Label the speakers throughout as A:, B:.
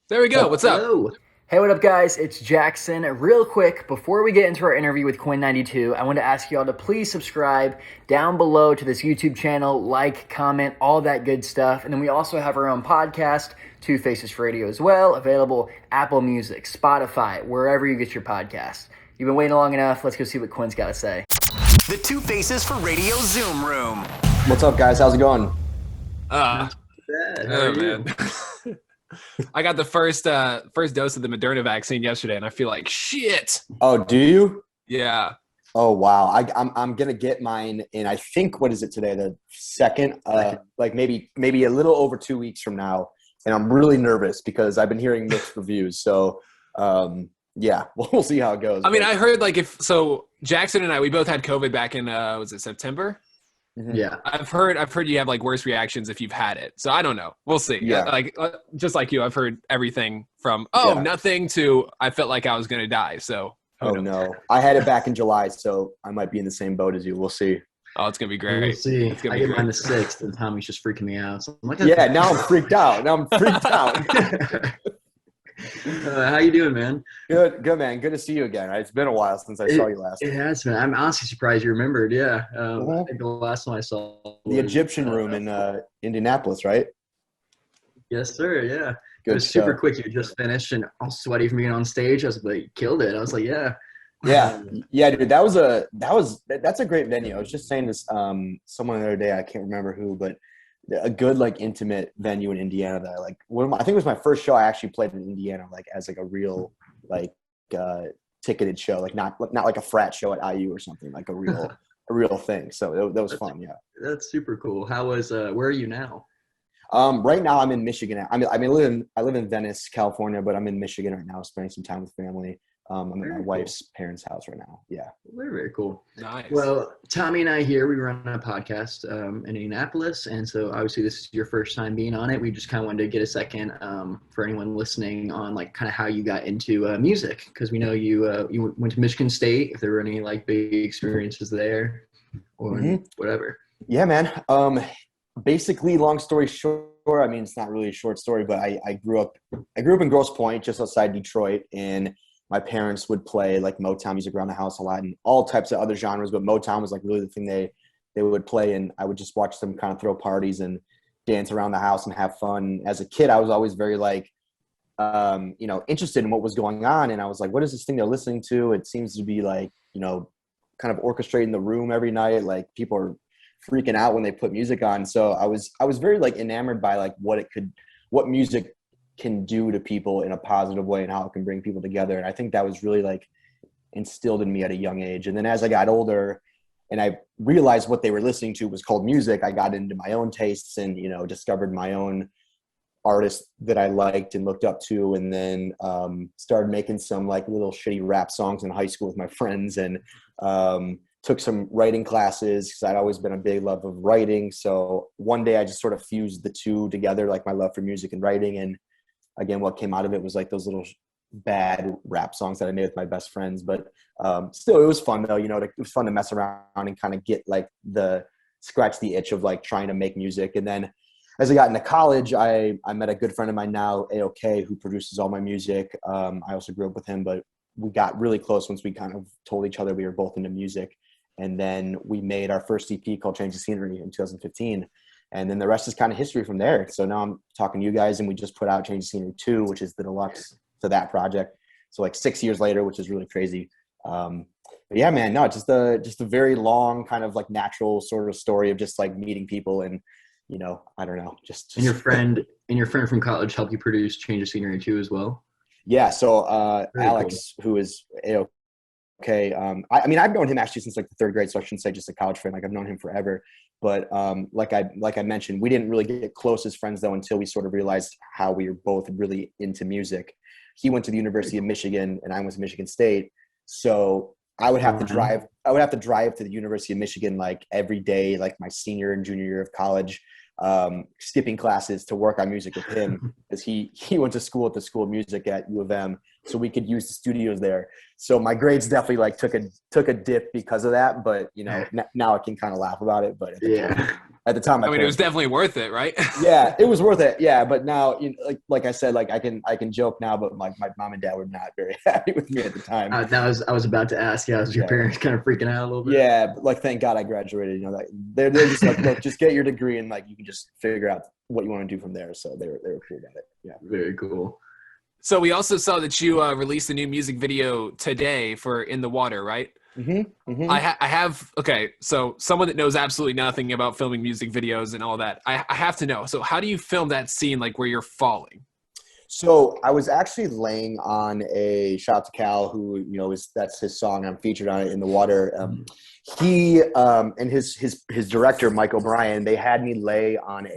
A: There we go. What's up?
B: Hello.
C: Hey, what up, guys? It's Jackson. Real quick, before we get into our interview with Quinn XCII, I want to ask y'all to please subscribe down below to this YouTube channel, like, comment, all that good stuff. And then we also have our own podcast, Two Faces for Radio as well, available Apple Music, Spotify, wherever you get your podcast. You've been waiting long enough. Let's go see what Quinn's got to say.
D: The Two Faces for Radio Zoom Room.
B: What's up, guys? How's it going?
A: Uh,
B: Bad. How
A: oh
B: are you?
A: man. I got the first dose of the Moderna vaccine yesterday, and I feel like shit.
B: Oh, do you?
A: Yeah.
B: Oh, wow. I'm gonna get mine in. I think what is it today? The second, like maybe a little over 2 weeks from now. And I'm really nervous because I've been hearing mixed reviews. So, yeah, we'll see how it goes.
A: I mean, I heard Jackson and I, we both had COVID back in was it September?
B: Yeah.
A: I've heard you have like worse reactions if you've had it. So I don't know. We'll see.
B: Yeah.
A: Like just like you, I've heard everything from
B: Yeah.
A: nothing to I felt like I was gonna die. So
B: Oh no, I had it back in July, so I might be in the same boat as you. We'll see.
A: Oh, it's gonna be great.
E: We'll see.
A: It's gonna
E: I
A: be
E: get mine the
A: great.
E: 6th, and Tommy's just freaking me out. So I'm like,
B: Yeah, now I'm freaked out.
E: how you doing, man?
B: Good, man. Good to see you again. It's been a while since I saw you last.
E: It has been. I'm honestly surprised you remembered. Yeah.
B: Uh-huh.
E: I think the last one I saw
B: The
E: was,
B: Egyptian room in Indianapolis, right?
E: Yes, sir. Yeah. It
B: Good
E: was super
B: stuff.
E: quick. You just finished, and all sweaty from being on stage. I was like, killed it. I was like, yeah.
B: Yeah, dude. That's a great venue. I was just saying this someone the other day. I can't remember who, but a good like intimate venue in Indiana that I like. I think it was my first show I actually played in Indiana, like as like a real like ticketed show, like not like a frat show at IU or something, like a real thing. So that was fun. Yeah.
E: That's super cool. How was? Where are you now?
B: Right now I'm in Michigan. I live in Venice, California, but I'm in Michigan right now, spending some time with family. I'm at my
E: Very cool.
B: wife's parents' house right now. Yeah.
E: Very, very cool.
A: Nice.
E: Well, Tommy and I here, we run a podcast in Indianapolis, and so obviously this is your first time being on it. We just kind of wanted to get a second for anyone listening on like kind of how you got into music, because we know you went to Michigan State. If there were any like big experiences there, or whatever.
B: Yeah, man. Basically, long story short, I mean it's not really a short story, but I grew up in Grosse Pointe, just outside Detroit, and my parents would play like Motown music around the house a lot and all types of other genres, but Motown was like really the thing they would play, and I would just watch them kind of throw parties and dance around the house and have fun. As a kid, I was always very like, interested in what was going on, and I was like, what is this thing they're listening to? It seems to be like, kind of orchestrating the room every night. Like people are freaking out when they put music on. So I was very like enamored by like what music can do to people in a positive way and how it can bring people together. And I think that was really like instilled in me at a young age. And then as I got older and I realized what they were listening to was called music, I got into my own tastes and, discovered my own artists that I liked and looked up to. And then started making some like little shitty rap songs in high school with my friends, and took some writing classes because I'd always been a big love of writing. So one day I just sort of fused the two together, like my love for music and writing. And again, what came out of it was like those little bad rap songs that I made with my best friends. But still, it was fun though. It was fun to mess around and kind of get like scratch the itch of like trying to make music. And then as I got into college, I met a good friend of mine now, AOK, who produces all my music. I also grew up with him, but we got really close once we kind of told each other we were both into music. And then we made our first EP called Change the Scenery in 2015. And then the rest is kind of history from there. So now I'm talking to you guys, and we just put out Change the Scenery 2, which is the deluxe to that project. So like 6 years later, which is really crazy. But yeah, man, no, just a very long kind of like natural sort of story of just like meeting people and, I don't know, just.
E: And your friend from college helped you produce Change of Scenery 2 as well?
B: Yeah. So
E: Very
B: Alex, who is AOK, I mean, I've known him actually since like the third grade, so I shouldn't say just a college friend. Like I've known him forever. But like I mentioned, we didn't really get close as friends though until we sort of realized how we were both really into music. He went to the University of Michigan, and I went to Michigan State. So I would have to drive. I would have to drive to the University of Michigan like every day, like my senior and junior year of college, skipping classes to work on music with him because he went to school at the School of Music at U of M, so we could use the studios there. So my grades definitely like took a dip because of that, but now I can kind of laugh about it. But at At the time,
A: I mean, it was definitely worth it, right?
B: yeah, it was worth it. Yeah, but now, like I said, like I can joke now, but my mom and dad were not very happy with me at the time.
E: I was about to ask, was your parents kind of freaking out a little bit?
B: Yeah, but like thank God I graduated. You know, like they're just like, look, just get your degree and like you can just figure out what you want to do from there. So they were cool about it. Yeah,
E: very cool.
A: So we also saw that you released a new music video today for "In the Water," right?
B: Mm-hmm. Mm-hmm.
A: I have okay. So someone that knows absolutely nothing about filming music videos and all that, I have to know. So how do you film that scene, like where you're falling?
B: So I was actually laying on a shout out to Cal, who that's his song. I'm featured on it, "In the Water." He and his director Mike O'Brien, they had me lay on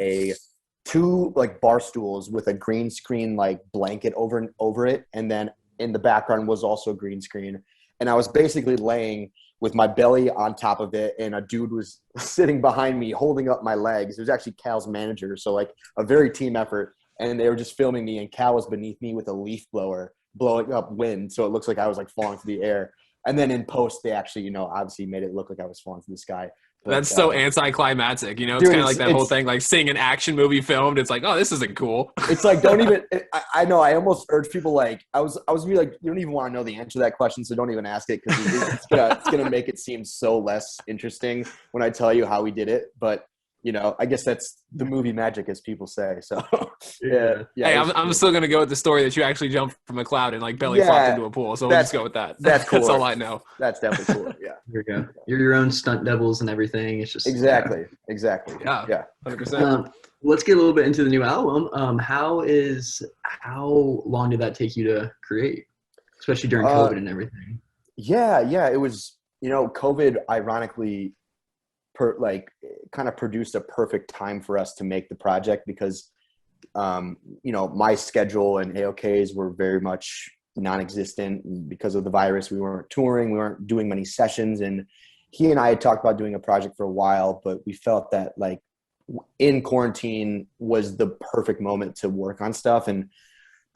B: two like bar stools with a green screen like blanket over it, and then in the background was also green screen. And I was basically laying with my belly on top of it, and a dude was sitting behind me holding up my legs. It was actually Cal's manager, so like a very team effort. And they were just filming me, and Cal was beneath me with a leaf blower blowing up wind, so it looks like I was like falling through the air. And then in post, they actually, obviously made it look like I was falling through the sky. But,
A: that's so anticlimactic. It's
B: dude,
A: kind of like that whole thing, like seeing an action movie filmed. It's like, oh, this isn't cool.
B: It's like, don't even. I know. I almost urge people like I was really like, you don't even want to know the answer to that question, so don't even ask it because it's gonna make it seem so less interesting when I tell you how we did it. But I guess that's the movie magic, as people say. So yeah.
A: Hey, I'm still gonna go with the story that you actually jumped from a cloud and like belly flopped into a pool. So we'll just go with that.
B: That's cool.
A: That's all I know.
B: That's definitely cool. Yeah.
E: There you go. You're your own stunt doubles and everything. It's just
B: exactly.
A: Yeah. 100%.
E: Let's get a little bit into the new album. How long did that take you to create, especially during COVID and everything?
B: Yeah. It was COVID ironically kind of produced a perfect time for us to make the project because my schedule and AOK's were very much non-existent because of the virus. We weren't touring, we weren't doing many sessions, and he and I had talked about doing a project for a while, but we felt that like in quarantine was the perfect moment to work on stuff. And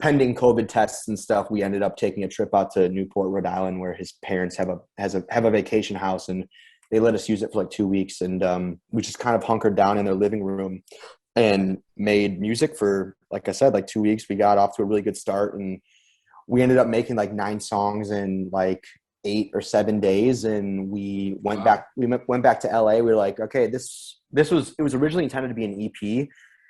B: pending COVID tests and stuff, we ended up taking a trip out to Newport, Rhode Island, where his parents have a vacation house, and they let us use it for like 2 weeks. And we just kind of hunkered down in their living room and made music for, like I said, like 2 weeks. We got off to a really good start, and we ended up making like 9 songs in like 8 or 7 days. And we went back. We went back to LA. We were like, okay, it was originally intended to be an EP,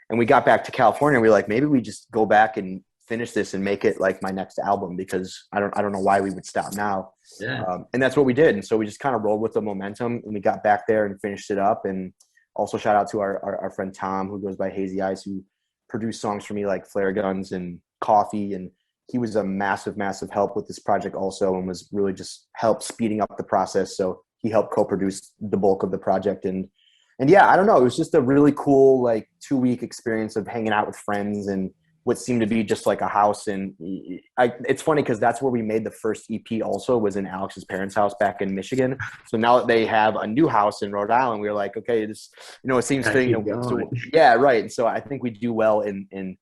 B: and we got back to California. And we were like, maybe we just go back and finish this and make it like my next album, because I don't know why we would stop now.
E: Yeah.
B: And that's what we did. And so we just kind of rolled with the momentum, and we got back there and finished it up. And also shout out to our friend Tom, who goes by Hazy Eyes, who produced songs for me like Flare Guns and Coffee. And he was a massive, massive help with this project also, and was really just helped speeding up the process. So he helped co-produce the bulk of the project. And yeah, I don't know. It was just a really cool, like 2-week experience of hanging out with friends and what seemed to be just like a house. And it's funny because that's where we made the first EP also, was in Alex's parents' house back in Michigan. So now that they have a new house in Rhode Island, we were like, okay, this, it seems fitting. Yeah, right. And so I think we do well in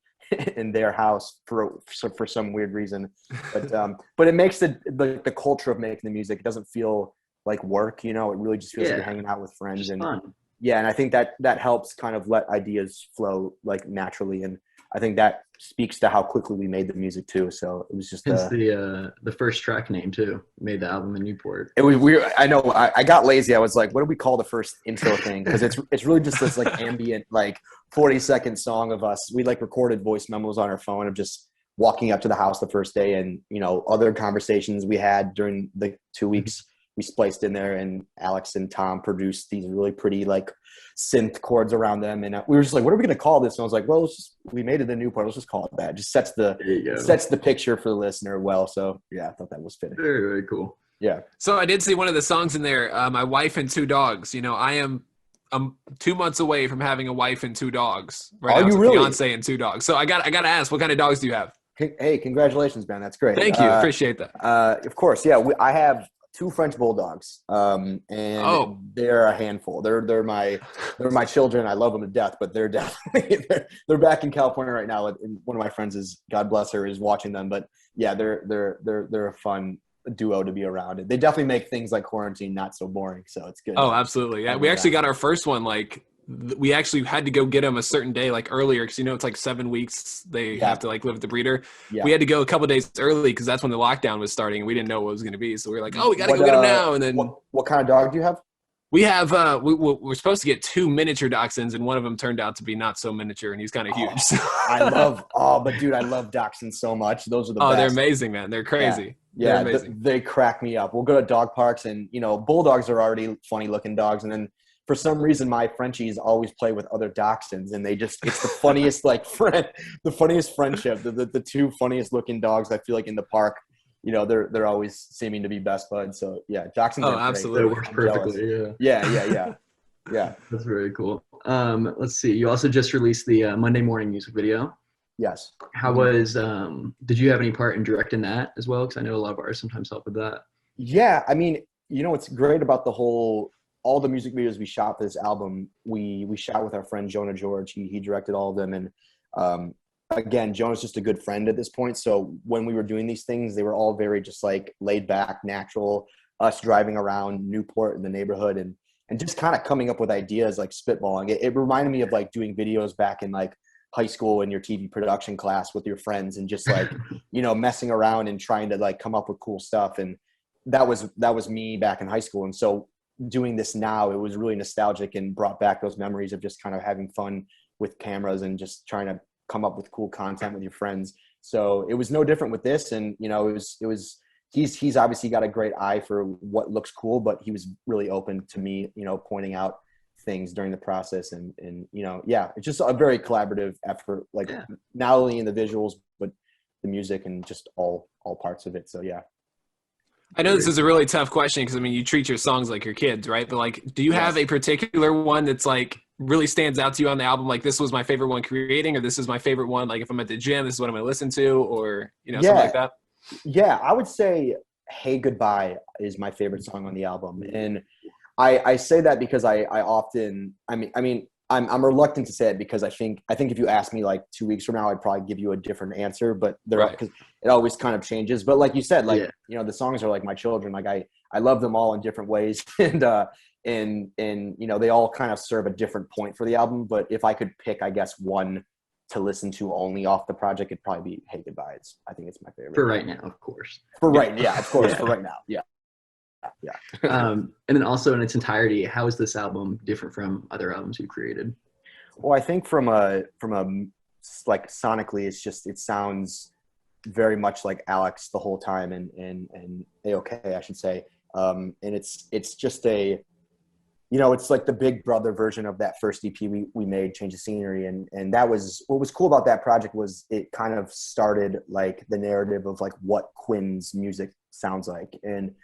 B: their house for some weird reason. But it makes the culture of making the music, it doesn't feel like work, it really just feels like you're hanging out with friends.
E: Just
B: and
E: fun.
B: Yeah, and I think that helps kind of let ideas flow like naturally. And I think that speaks to how quickly we made the music too. So it was just
E: the first track name too. Made the album in Newport.
B: It was weird. I know. I got lazy. I was like, what do we call the first intro thing? Because it's really just this like ambient, like 40-second song of us. We like recorded voice memos on our phone of just walking up to the house the first day, and other conversations we had during the 2 weeks we spliced in there. And Alex and Tom produced these really pretty like synth chords around them, and we were just like, what are we going to call this? And I was like, well, we made it the Newport, let's just call it that. It just sets the picture for the listener well. So yeah, I thought that was fitting.
E: Very, very cool.
B: Yeah.
A: So I did see one of the songs in there, My Wife and Two Dogs. I'm 2 months away from having a wife and 2 dogs. Right.
B: Are
A: now.
B: you really?
A: Fiance and 2 dogs. So I got to ask, what kind of dogs do you have?
B: Hey, congratulations, man. That's great.
A: Thank you. Appreciate that.
B: Of course. Yeah. I have 2 French bulldogs, and they're a handful. They're my children. I love them to death, but they're definitely they're back in California right now. And one of my friends is, God bless her, is watching them. But yeah, they're a fun duo to be around. They definitely make things like quarantine not so boring. So it's good.
A: Oh, absolutely. Yeah, we actually got our first one like we actually had to go get them a certain day, like earlier, because it's like 7 weeks they have to like live with the breeder.
B: Yeah.
A: We had to go a couple days early because that's when the lockdown was starting, and we didn't know what it was going to be. So we were like, oh, we got to go get them now. And then
B: what kind of dog do you have?
A: we have we're supposed to get 2 miniature dachshunds, and one of them turned out to be not so miniature, and he's kind of huge. So.
B: But dude, I love dachshunds so much. Those are the best.
A: They're amazing, man. They're crazy.
B: Yeah,
A: they're amazing.
B: They crack me up. We'll go to dog parks, and bulldogs are already funny looking dogs, and then for some reason my Frenchies always play with other dachshunds, and it's the funniest the funniest friendship. The two funniest looking dogs I feel like in the park. They're always seeming to be best buds. So yeah, dachshunds.
A: Oh, absolutely,
E: it works perfectly.
B: Yeah.
E: That's very cool. Let's see. You also just released the Monday morning music video.
B: Yes.
E: How was? Did you have any part in directing that as well? Because I know a lot of artists sometimes help with that.
B: Yeah, I mean, what's great about all the music videos we shot for this album, we shot with our friend Jonah George. He directed all of them, and again, Jonah's just a good friend at this point. So when we were doing these things, they were all very just like laid back, natural. Us driving around Newport in the neighborhood and just kind of coming up with ideas, like spitballing. It reminded me of like doing videos back in like high school in your TV production class with your friends, and just like messing around and trying to like come up with cool stuff. And that was me back in high school. And so doing this now, it was really nostalgic and brought back those memories of just kind of having fun with cameras and just trying to come up with cool content with your friends. So it was no different with this. And he's obviously got a great eye for what looks cool, but he was really open to me pointing out things during the process. And it's just a very collaborative effort, not only in the visuals but the music and just all parts of it. So yeah.
A: I know this is a really tough question because you treat your songs like your kids, right? But like, do you have a particular one that's like really stands out to you on the album? Like, this was my favorite one creating, or this is my favorite one. Like, if I'm at the gym, this is what I'm going to listen to, or something like that.
B: Yeah, I would say "Hey Goodbye" is my favorite song on the album, and I say that because I often I'm reluctant to say it because I think if you ask me like 2 weeks from now, I'd probably give you a different answer, but because it always kind of changes. But like you said, the songs are like my children. Like I love them all in different ways. And they all kind of serve a different point for the album. But if I could pick, I guess, one to listen to only off the project, it'd probably be "Hey Goodbye." I think it's my favorite.
E: For right now, of course.
B: For right now. Yeah.
E: And then also in its entirety, how is this album different from other albums you created?
B: Well, I think from a like sonically, it sounds very much like Alex the whole time, and A-OK, I should say. And it's just it's like the big brother version of that first EP we made, Change of Scenery. And that was, what was cool about that project was it kind of started like the narrative of like what Quinn's music sounds like. And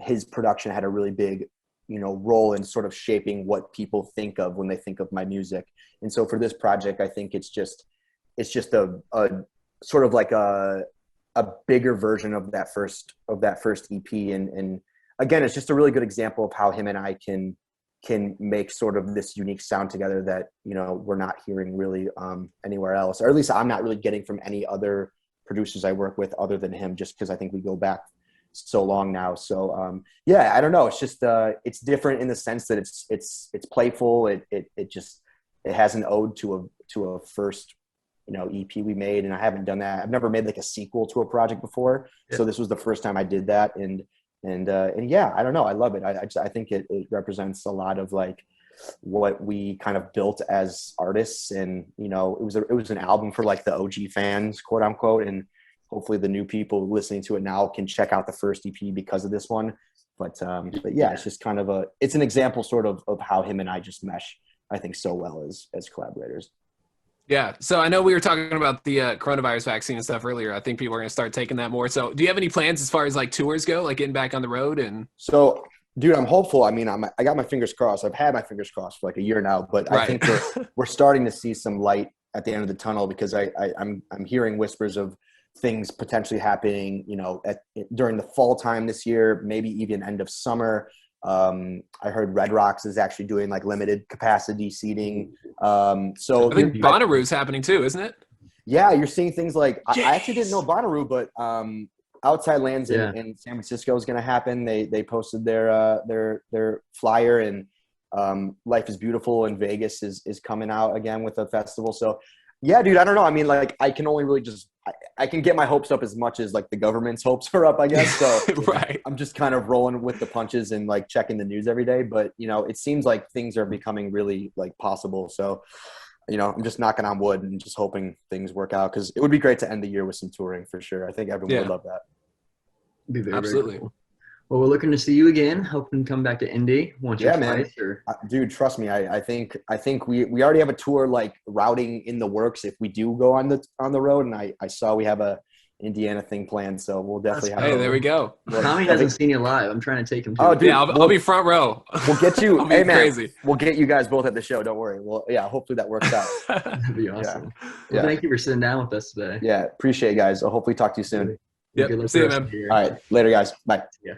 B: his production had a really big, role in sort of shaping what people think of when they think of my music. And so for this project, I think it's just a sort of like a bigger version of that first EP. And again, it's just a really good example of how him and I can make sort of this unique sound together that, we're not hearing really anywhere else, or at least I'm not really getting from any other producers I work with other than him, just because I think we go back so long now. So I don't know. It's just it's different in the sense that it's playful. It has an ode to a first EP we made, and I haven't done that. I've never made like a sequel to a project before, so this was the first time I did that. And yeah, I don't know. I love it. I think it represents a lot of like what we kind of built as artists, and it was an album for like the OG fans, quote unquote, and hopefully the new people listening to it now can check out the first EP because of this one. But yeah, it's just kind of it's an example sort of how him and I just mesh, I think, so well as collaborators.
A: Yeah. So I know we were talking about the coronavirus vaccine and stuff earlier. I think people are going to start taking that more. So do you have any plans as far as like tours go, like getting back on the road? And
B: so, dude, I'm hopeful. I mean, I got my fingers crossed. I've had my fingers crossed for like a year now, but I think we're starting to see some light at the end of the tunnel, because I'm hearing whispers of things potentially happening, during the fall time this year, maybe even end of summer. I heard Red Rocks is actually doing like limited capacity seating. So
A: I think Bonnaroo's happening too, isn't it?
B: Yeah, you're seeing things like I actually didn't know Bonnaroo, but Outside Lands in San Francisco is going to happen. They posted their flyer, and Life is Beautiful in Vegas is coming out again with a festival. So yeah, dude, I don't know. I mean, like, I can only really just I can get my hopes up as much as like the government's hopes are up, I guess. So
A: Right.
B: I'm just kind of rolling with the punches and like checking the news every day. But it seems like things are becoming really like possible. So I'm just knocking on wood and just hoping things work out, because it would be great to end the year with some touring for sure. I think everyone would love that.
E: It'd be very,
A: Absolutely.
E: very cool. Well, we're looking to see you again. Hoping to come back to Indy once or twice. Or...
B: Dude, trust me. I think we already have a tour like routing in the works if we do go on the road. And I saw we have a Indiana thing planned, so we'll definitely have.
A: Hey, there we go.
E: Tommy hasn't seen you live. I'm trying to take him to.
B: Oh, dude,
A: yeah, I'll be front row.
B: We'll get you.
A: I'll be crazy.
B: We'll get you guys both at the show. Don't worry. Well, yeah, hopefully that works out.
E: That'd be awesome.
B: Yeah.
E: Well, thank you for sitting down with us today.
B: Yeah, appreciate it, guys. I'll hopefully talk to you soon.
A: Yep. See you, man.
B: All right, later, guys. Bye.
E: Yeah.